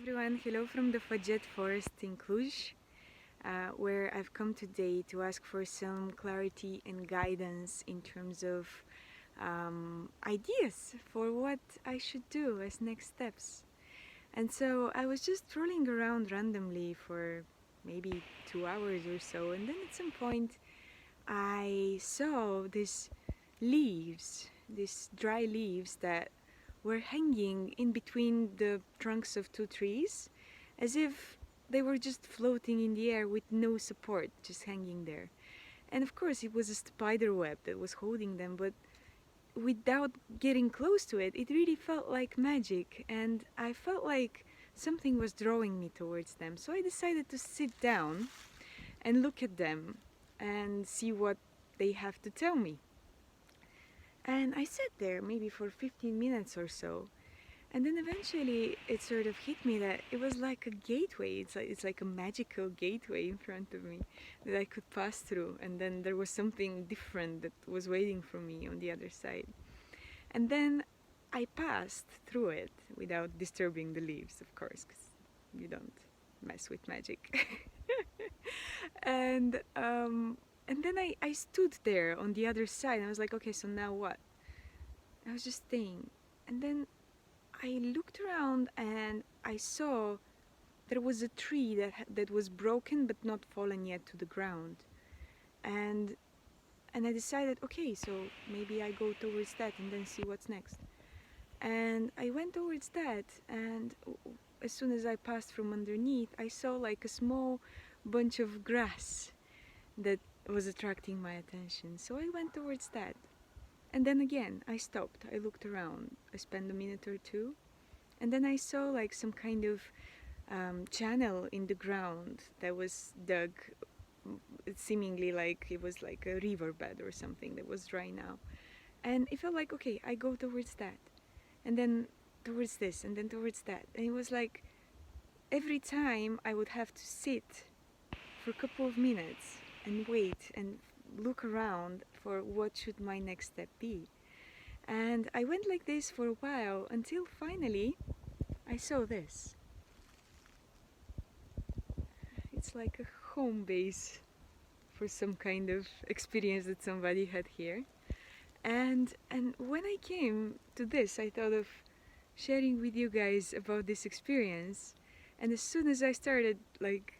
everyone, hello from the Fadjet forest in Cluj, where I've come today to ask for some clarity and guidance in terms of ideas for what I should do as next steps. And so I was just rolling around randomly for maybe 2 hours or so, and then at some point I saw these dry leaves that were hanging in between the trunks of two trees, as if they were just floating in the air with no support, just hanging there. And of course it was a spider web that was holding them, but without getting close to it, it really felt like magic, and I felt like something was drawing me towards them. So I decided to sit down and look at them and see what they have to tell me. And I sat there maybe for 15 minutes or so. And then eventually it sort of hit me that it was like a gateway. It's like a magical gateway in front of me that I could pass through. And then there was something different that was waiting for me on the other side. And then I passed through it without disturbing the leaves, of course, because you don't mess with magic. And then I stood there on the other side and I was like, okay, so now what? I was just staying. And then I looked around and I saw there was a tree that was broken but not fallen yet to the ground. And I decided, okay, so maybe I go towards that and then see what's next. And I went towards that, and as soon as I passed from underneath, I saw like a small bunch of grass that was attracting my attention. So I went towards that. And then again, I stopped. I looked around. I spent a minute or two. And then I saw like some kind of channel in the ground that was dug, seemingly like it was like a riverbed or something that was dry now. And it felt like, okay, I go towards that. And then towards this, and then towards that. And it was like every time I would have to sit for a couple of minutes and wait and look around for what should my next step be. And I went like this for a while until finally I saw this. It's like a home base for some kind of experience that somebody had here. And when I came to this, I thought of sharing with you guys about this experience. And as soon as I started like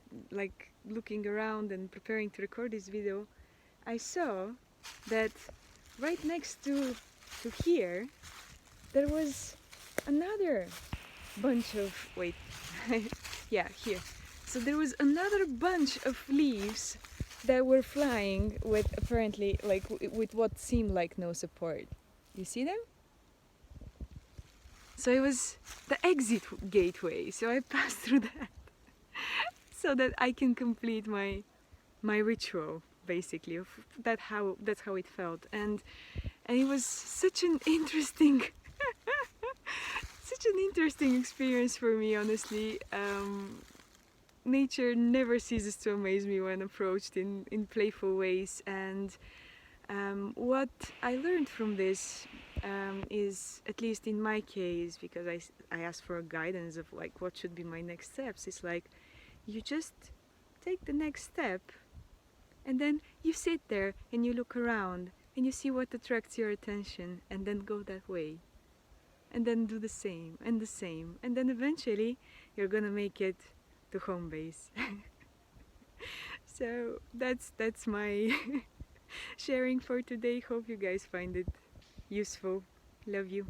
looking around and preparing to record this video, I saw that right next to here there was another bunch of yeah, here. So there was another bunch of leaves that were flying with apparently like with what seemed like no support. You see them? So it was the exit gateway. So I passed through that so that I can complete my ritual, basically. That's how it felt, and it was such an interesting such an interesting experience for me, honestly. Nature never ceases to amaze me when approached in playful ways, and what I learned from this is, at least in my case, because I asked for a guidance of like what should be my next steps, it's like you just take the next step and then you sit there and you look around and you see what attracts your attention and then go that way and then do the same and the same, and then eventually you're gonna make it to home base. So that's my sharing for today. Hope you guys find it useful. Love you.